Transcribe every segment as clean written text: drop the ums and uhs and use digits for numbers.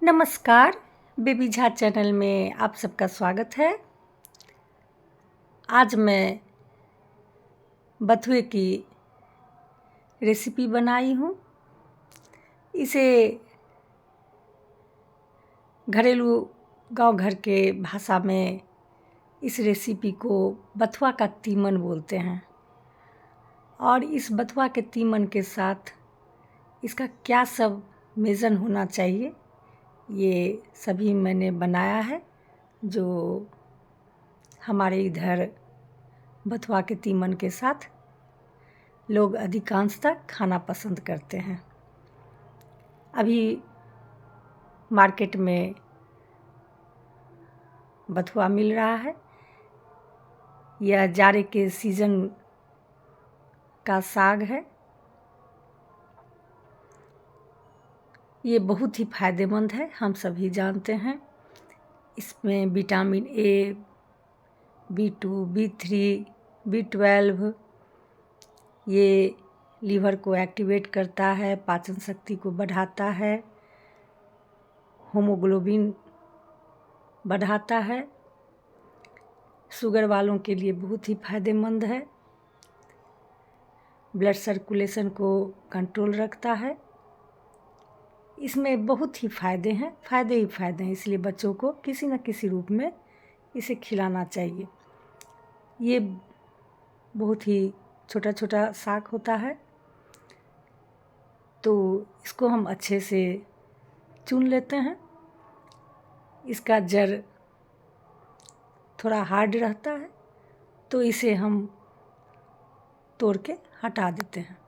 नमस्कार, baby Jha channel में आप सबका स्वागत है। आज मैं बथुए की रेसिपी बनाई हूँ। इसे घरेलू गांव घर के भाषा में इस रेसिपी को बथुआ का तीमन बोलते हैं। और इस बथुआ के तीमन के साथ इसका क्या सब मेज़न होना चाहिए, ये सभी मैंने बनाया है, जो हमारे इधर बथुआ के तीमन के साथ लोग अधिकांशतः खाना पसंद करते हैं। अभी मार्केट में बथुआ मिल रहा है। यह जाड़े के सीज़न का साग है। ये बहुत ही फायदेमंद है, हम सभी जानते हैं। इसमें vitamin A, B2, B3, B12 ये लीवर को एक्टिवेट करता है, पाचन शक्ति को बढ़ाता है, होमोग्लोबिन बढ़ाता है, शुगर वालों के लिए बहुत ही फायदेमंद है, ब्लड सर्कुलेशन को कंट्रोल रखता है। इसमें बहुत ही फ़ायदे हैं, फ़ायदे ही फ़ायदे हैं, इसलिए बच्चों को किसी न किसी रूप में इसे खिलाना चाहिए। ये बहुत ही छोटा छोटा साग होता है, तो इसको हम अच्छे से चुन लेते हैं। इसका जड़ थोड़ा हार्ड रहता है, तो इसे हम तोड़ के हटा देते हैं।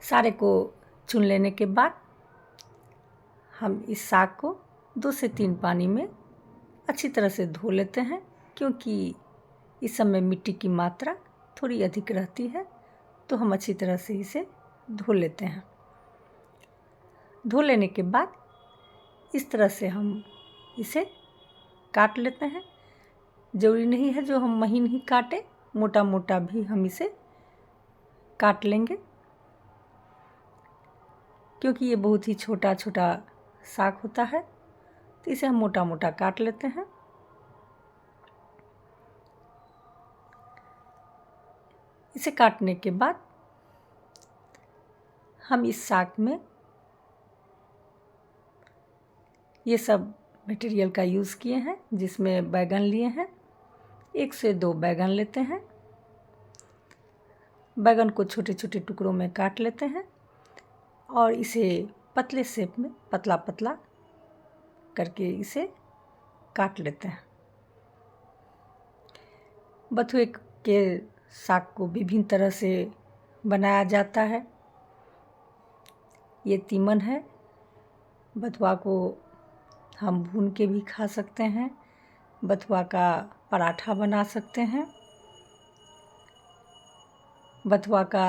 सारे को चुन लेने के बाद हम इस साग को 2 से 3 पानी में अच्छी तरह से धो लेते हैं, क्योंकि इस समय मिट्टी की मात्रा थोड़ी अधिक रहती है, तो हम अच्छी तरह से इसे धो लेते हैं। धो लेने के बाद इस तरह से हम इसे काट लेते हैं। ज़रूरी नहीं है जो हम महीन ही काटें, मोटा मोटा भी हम इसे काट लेंगे, क्योंकि ये बहुत ही छोटा छोटा साग होता है, तो इसे हम मोटा मोटा काट लेते हैं। इसे काटने के बाद हम इस साग में ये सब मटेरियल का यूज़ किए हैं, जिसमें बैगन लिए हैं। 1 से 2 बैगन लेते हैं। बैगन को छोटे छोटे टुकड़ों में काट लेते हैं और इसे पतले शेप में पतला पतला करके इसे काट लेते हैं। बथुए के साग को विभिन्न तरह से बनाया जाता है। ये तीमन है। बथुआ को हम भून के भी खा सकते हैं, बथुआ का पराठा बना सकते हैं। बथुआ का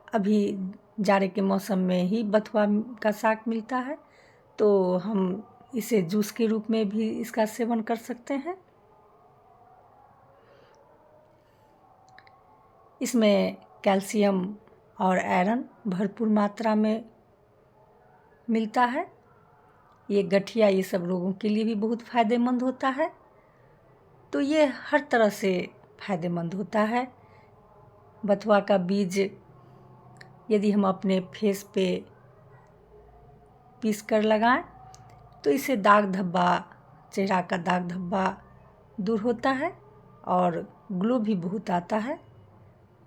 अभी जाड़े के मौसम में ही बथुआ का साग मिलता है, तो हम इसे जूस के रूप में भी इसका सेवन कर सकते हैं। इसमें कैल्शियम और आयरन भरपूर मात्रा में मिलता है। ये गठिया ये सब रोगों के लिए भी बहुत फ़ायदेमंद होता है, तो ये हर तरह से फ़ायदेमंद होता है। बथुआ का बीज यदि हम अपने फेस पे पीस कर लगाएं, तो इससे दाग धब्बा, चेहरा का दाग धब्बा दूर होता है और ग्लो भी बहुत आता है।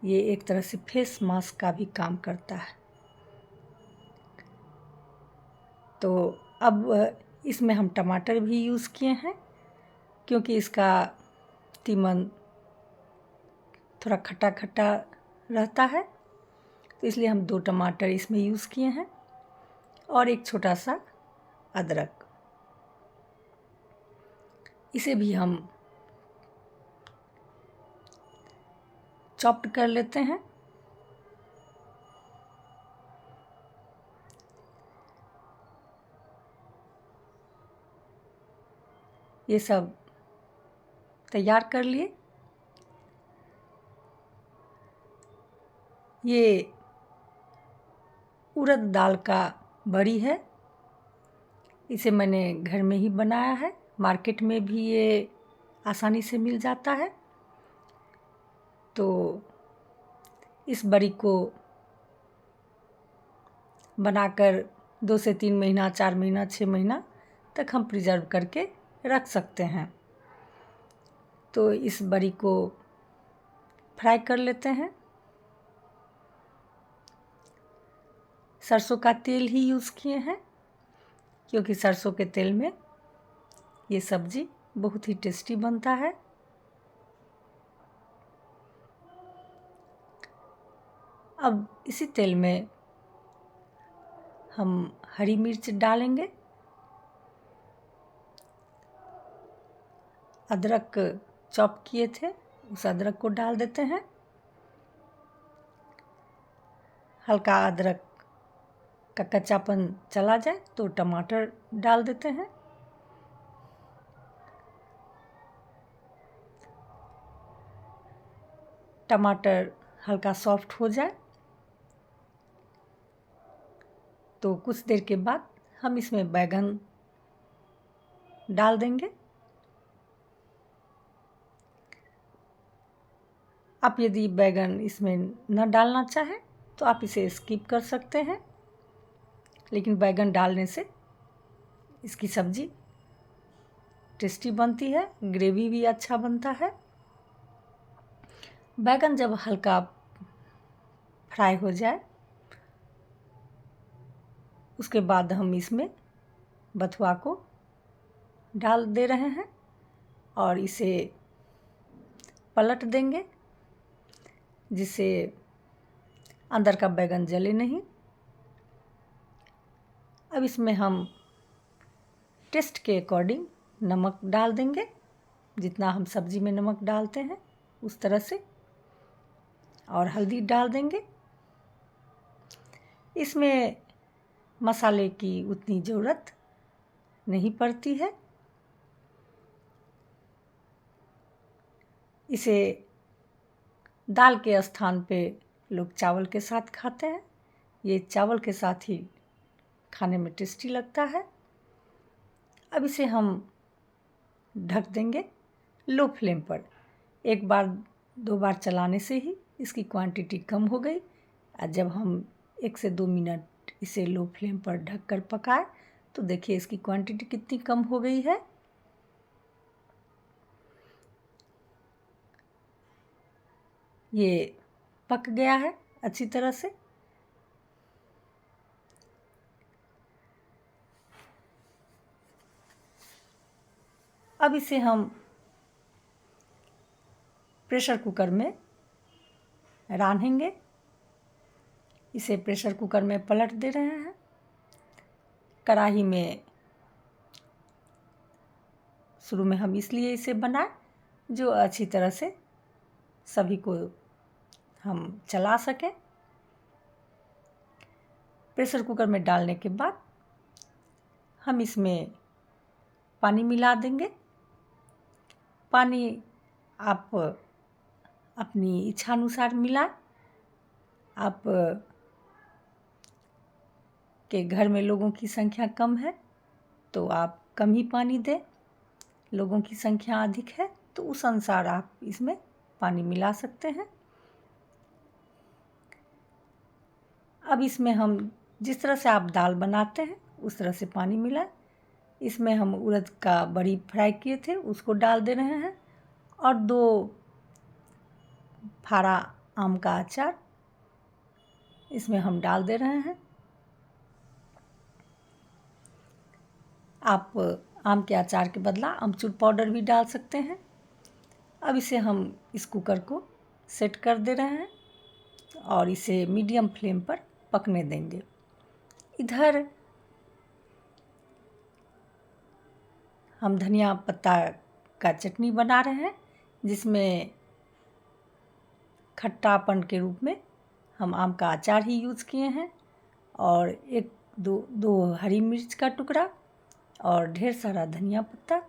ये एक तरह से फेस मास्क का भी काम करता है। तो अब इसमें हम टमाटर भी यूज़ किए हैं, क्योंकि इसका तीमन थोड़ा खट्टा खट्टा रहता है, तो इसलिए हम 2 टमाटर इसमें यूज़ किए हैं और एक छोटा सा अदरक। इसे भी हम चॉप्ड कर लेते हैं। ये सब तैयार कर लिए। ये उड़द दाल का बड़ी है। इसे मैंने घर में ही बनाया है, मार्केट में भी ये आसानी से मिल जाता है। तो इस बड़ी को बनाकर 2 से 3 महीना, 4 महीना, 6 महीना तक हम प्रिजर्व करके रख सकते हैं। तो इस बड़ी को फ्राई कर लेते हैं। सरसों का तेल ही यूज़ किए हैं, क्योंकि सरसों के तेल में ये सब्ज़ी बहुत ही टेस्टी बनता है। अब इसी तेल में हम हरी मिर्च डालेंगे, अदरक चॉप किए थे उस अदरक को डाल देते हैं। हल्का अदरक का कच्चापन चला जाए तो टमाटर डाल देते हैं। टमाटर हल्का सॉफ्ट हो जाए तो कुछ देर के बाद हम इसमें बैगन डाल देंगे। आप यदि बैगन इसमें न डालना चाहें तो आप इसे स्किप कर सकते हैं, लेकिन बैगन डालने से इसकी सब्ज़ी टेस्टी बनती है, ग्रेवी भी अच्छा बनता है। बैगन जब हल्का फ्राई हो जाए उसके बाद हम इसमें बथुआ को डाल दे रहे हैं और इसे पलट देंगे, जिससे अंदर का बैगन जले नहीं। अब इसमें हम टेस्ट के अकॉर्डिंग नमक डाल देंगे, जितना हम सब्ज़ी में नमक डालते हैं उस तरह से, और हल्दी डाल देंगे। इसमें मसाले की उतनी ज़रूरत नहीं पड़ती है। इसे दाल के स्थान पे लोग चावल के साथ खाते हैं। ये चावल के साथ ही खाने में टेस्टी लगता है। अब इसे हम ढक देंगे लो फ्लेम पर। 1 बार 2 बार चलाने से ही इसकी क्वांटिटी कम हो गई। और जब हम 1 से 2 मिनट इसे लो फ्लेम पर ढक कर पकाए तो देखिए इसकी क्वांटिटी कितनी कम हो गई है। ये पक गया है अच्छी तरह से। अब इसे हम प्रेशर कुकर में रांधेंगे। इसे प्रेशर कुकर में पलट दे रहे हैं। कढ़ाई में शुरू में हम इसलिए इसे बनाए जो अच्छी तरह से सभी को हम चला सकें। प्रेशर कुकर में डालने के बाद हम इसमें पानी मिला देंगे। पानी आप अपनी इच्छानुसार मिलाएं। आप के घर में लोगों की संख्या कम है तो आप कम ही पानी दें, लोगों की संख्या अधिक है तो उस अनुसार आप इसमें पानी मिला सकते हैं। अब इसमें हम जिस तरह से आप दाल बनाते हैं उस तरह से पानी मिलाएं। इसमें हम उड़द का बड़ी फ्राई किए थे उसको डाल दे रहे हैं और 2 फाड़ा आम का अचार इसमें हम डाल दे रहे हैं। आप आम के अचार के बदला आमचूर पाउडर भी डाल सकते हैं। अब इसे हम इस कुकर को सेट कर दे रहे हैं और इसे मीडियम फ्लेम पर पकने देंगे। इधर हम धनिया पत्ता का चटनी बना रहे हैं, जिसमें खट्टापन के रूप में हम आम का अचार ही यूज़ किए हैं और 1-2 हरी मिर्च का टुकड़ा और ढेर सारा धनिया पत्ता।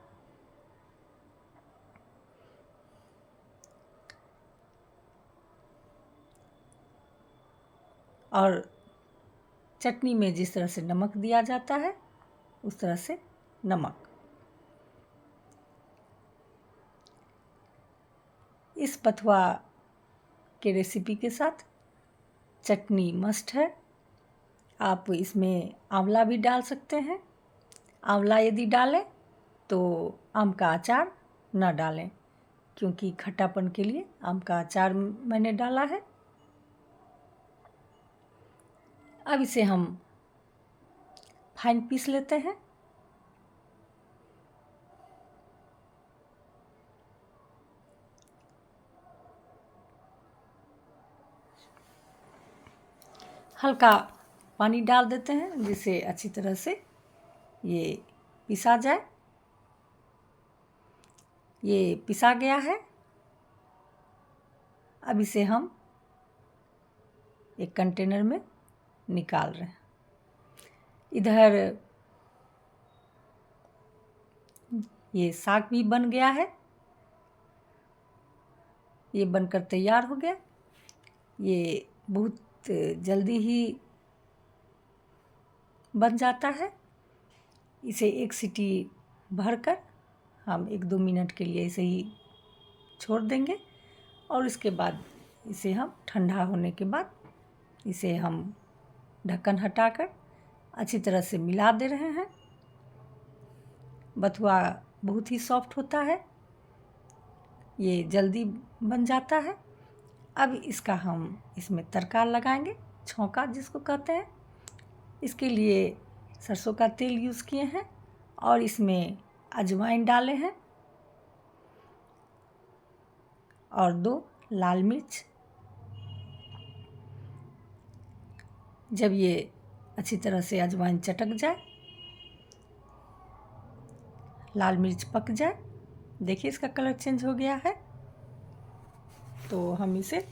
और चटनी में जिस तरह से नमक दिया जाता है उस तरह से नमक। इस बथुआ के रेसिपी के साथ चटनी मस्ट है। आप इसमें आंवला भी डाल सकते हैं। आंवला यदि डालें तो आम का अचार न डालें, क्योंकि खट्टापन के लिए आम का अचार मैंने डाला है। अब इसे हम फाइन पीस लेते हैं। हल्का पानी डाल देते हैं जिससे अच्छी तरह से ये पिसा जाए। ये पिसा गया है। अब इसे हम एक कंटेनर में निकाल रहे हैं। इधर ये साग भी बन गया है। ये बनकर तैयार हो गया। ये बहुत जल्दी ही बन जाता है। इसे एक सीटी भरकर हम 1-2 मिनट के लिए इसे ही छोड़ देंगे और इसके बाद इसे हम ठंडा होने के बाद इसे हम ढक्कन हटाकर अच्छी तरह से मिला दे रहे हैं। बथुआ बहुत ही सॉफ्ट होता है, ये जल्दी बन जाता है। अब इसका हम इसमें तड़का लगाएंगे, छौंका जिसको कहते हैं। इसके लिए सरसों का तेल यूज़ किए हैं और इसमें अजवाइन डाले हैं और 2 लाल मिर्च। जब ये अच्छी तरह से अजवाइन चटक जाए, लाल मिर्च पक जाए, देखिए इसका कलर चेंज हो गया है, तो हम इसे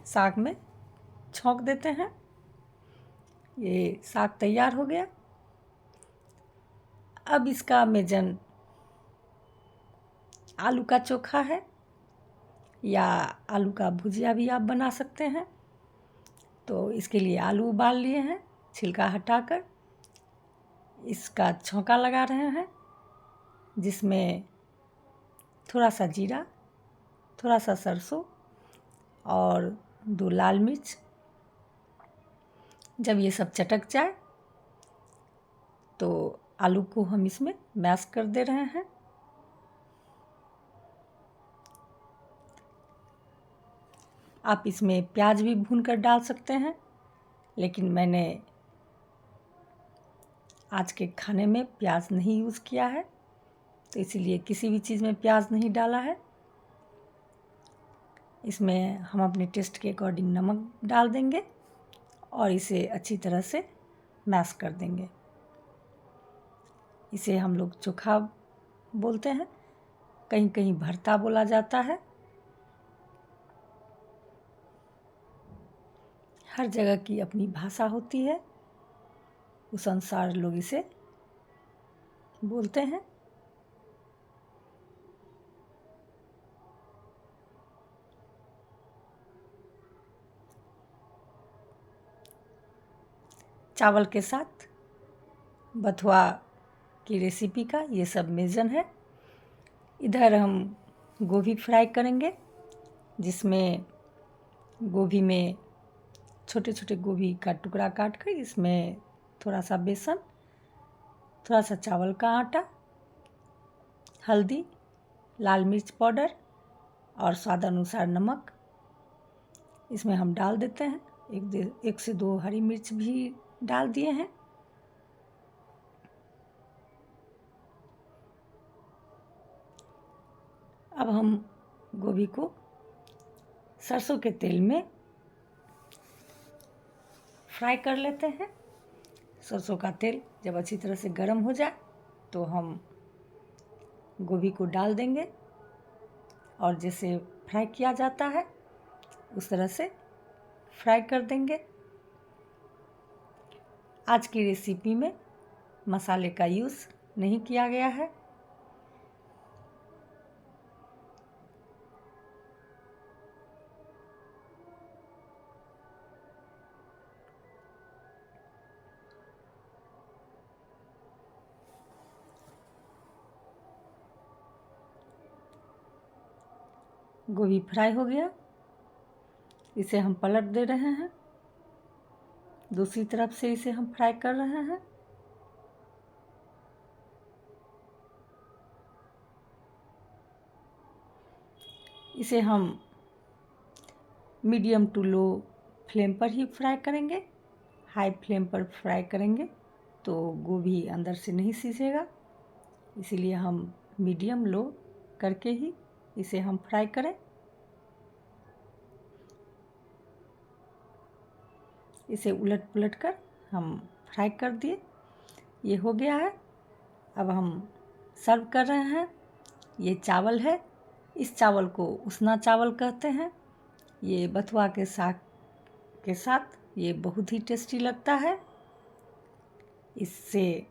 साग में छौंक देते हैं। ये साग तैयार हो गया। अब इसका मेजन आलू का चोखा है या आलू का भुजिया भी आप बना सकते हैं। तो इसके लिए आलू उबाल लिए हैं, छिलका हटाकर इसका छौंका लगा रहे हैं, जिसमें थोड़ा सा जीरा, थोड़ा सा सरसों और 2 लाल मिर्च। जब ये सब चटक जाए तो आलू को हम इसमें मैश कर दे रहे हैं। आप इसमें प्याज भी भून कर डाल सकते हैं, लेकिन मैंने आज के खाने में प्याज नहीं यूज़ किया है, तो इसीलिए किसी भी चीज़ में प्याज नहीं डाला है। इसमें हम अपने टेस्ट के अकॉर्डिंग नमक डाल देंगे और इसे अच्छी तरह से मैश कर देंगे। इसे हम लोग चोखा बोलते हैं, कहीं कहीं भरता बोला जाता है। हर जगह की अपनी भाषा होती है, उस अनुसार लोग इसे बोलते हैं। चावल के साथ बथुआ की रेसिपी का ये सब मेजन है। इधर हम गोभी फ्राई करेंगे, जिसमें गोभी में छोटे छोटे गोभी का टुकड़ा काट कर इसमें थोड़ा सा बेसन, थोड़ा सा चावल का आटा, हल्दी, लाल मिर्च पाउडर और स्वाद अनुसार नमक इसमें हम डाल देते हैं। 1 से 2 हरी मिर्च भी डाल दिए हैं। अब हम गोभी को सरसों के तेल में फ्राई कर लेते हैं। सरसों का तेल जब अच्छी तरह से गर्म हो जाए तो हम गोभी को डाल देंगे और जैसे फ्राई किया जाता है उस तरह से फ्राई कर देंगे। आज की रेसिपी में मसाले का यूज़ नहीं किया गया है। गोभी फ्राई हो गया, इसे हम पलट दे रहे हैं। दूसरी तरफ से इसे हम फ्राई कर रहे हैं। इसे हम मीडियम टू लो फ्लेम पर ही फ्राई करेंगे। हाई फ्लेम पर फ्राई करेंगे तो गोभी अंदर से नहीं सीजेगा, इसीलिए हम मीडियम लो करके ही इसे हम फ्राई करें। इसे उलट पुलट कर हम फ्राई कर दिए। ये हो गया है। अब हम सर्व कर रहे हैं। ये चावल है, इस चावल को उसना चावल कहते हैं। ये बथुआ के साग के साथ ये बहुत ही टेस्टी लगता है। इससे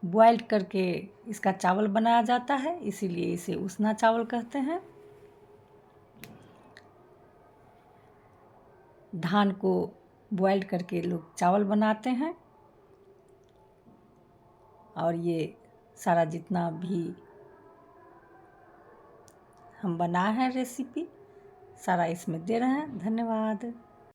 बॉइल्ड करके इसका चावल बनाया जाता है, इसीलिए इसे उसना चावल कहते हैं। धान को बॉइल्ड करके लोग चावल बनाते हैं, और ये सारा जितना भी हम बनाए हैं रेसिपी सारा इसमें दे रहे हैं। धन्यवाद।